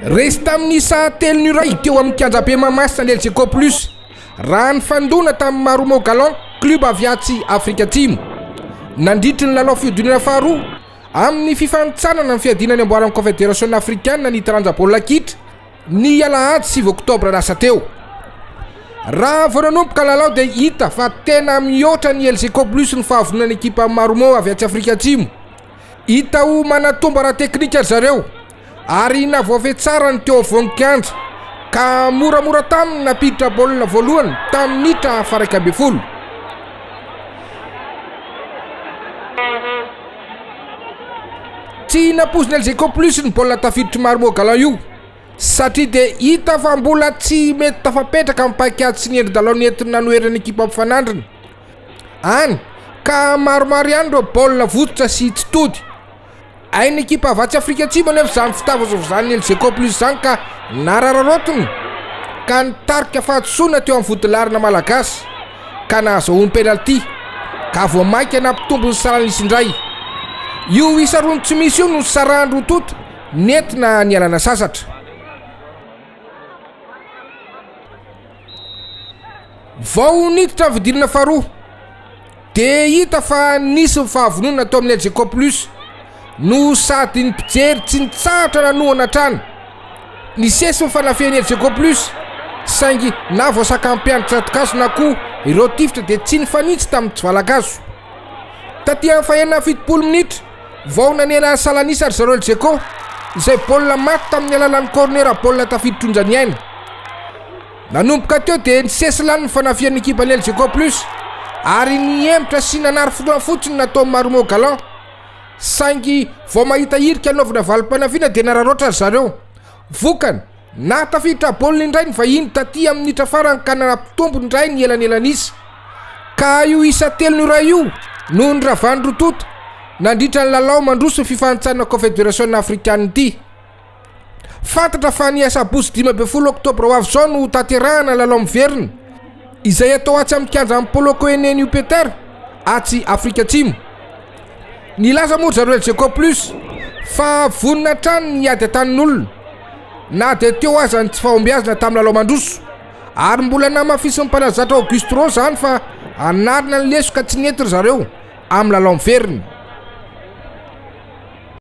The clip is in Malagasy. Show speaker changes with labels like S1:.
S1: resy tamin'n'isa telo ny ray teo amin'ny kianja-be Mahamasina ny LCK Plus raha ny fandona tamin'ny Marumo Gallon club aviatsy Afrika Atsimo nandritry ny lalao fiodinana faharoa amin'ny fifanitsanana ny fiadinany amboaran'ny Confédération africaine ny taranjam-baolina kitra ny alahady 9 oktobra lasa teo. Raha vao nanomboka lalao dia hita fa tena mihoatra ny LCK Plus ny fahavononan'ny ekipa Marumo aviatsy Afrika Atsimo. Hita ho manatomba raha teknika zareo ary navoafy tsara ny teo vonin-kianja ka moramora taminy napiditra baolina voalohany tamin'ny minitra faha 12. Tsy napoziny LCK Plus ny baolina tafiditry Marumo Gallon io satria dia hita fa mbola tsy mety tafapetraka amin'ny paikady sy ny endri-dalao nentina nanoheran'ny ekipa mpifanandrina any ka maromaro ihany ireo baolina vototra sy tsy tody. Hain'ny ekipa avatsy Afrika Atsimo anefa izany fitaovana izany LCK Plus izany ka narararotiny ka nitarika fahatsoana teo amin'ny fotolarina malagasy ka nahazoany penalty ka vao mainka nampitombo ny saran'isy indray. Io isa roa tsy misy io no sarandro tota nentina ny alana sasatra. Vao niditra vidinana faharoa dia hita fa nisy fahavonona tao amin'ny LCK Plus no sady ny mpijery tsy nitsahatra nanohana trano ny sesy mifanafehan'ny LCK Plus saingy na vao sakampianitra takaso na koa ireo tifitra dia tsy nifanitsy tamin'ny tsy valakazo. Taty amin'ny fahenina 70 minitra vao nanena salanisa ry zareo LCK izay baolina maty tamin'ny alalan'ny corner baolina tafiditra onjany aina. Nanomboka teo dia nisesy lany ny fanafihan'ny ekipan'ny LCK Plus ary niemitra sy nanary fotoana fotsiny natao Marumo Gallon saingy vao mahita hirika anaovana valim-panafiana dia nararoatra ry zareo. Vokany na tafiditra baolina indray ny vahiny taty amin'ny minitra farany ka nanampitombo indray ny elanelan'izy ka io isa telo ny ray io no ny ravany rotota nandritra ny lalao mandroso ny fifanitsanana Confédération africaine ity. Fantatra fa ny sabotsy 15 oktobra ho avy izao no tanterahana lalao miverina izay atao atsy amin'ny kianja amin'ny Poloko Eneny Peter atsy Afrika Atsimo. Nilaza moa zareo LCK Plus fa vonina trano ny ady atanin'olona na dia teo aza ny tsy fahombiazana tamin'ny lalao mandroso ary mbola namafisy ny mpanazatra Auguste Rose zany fa anarina ny leso ka tsy nenty ry zareo amin'ny lalao miverina.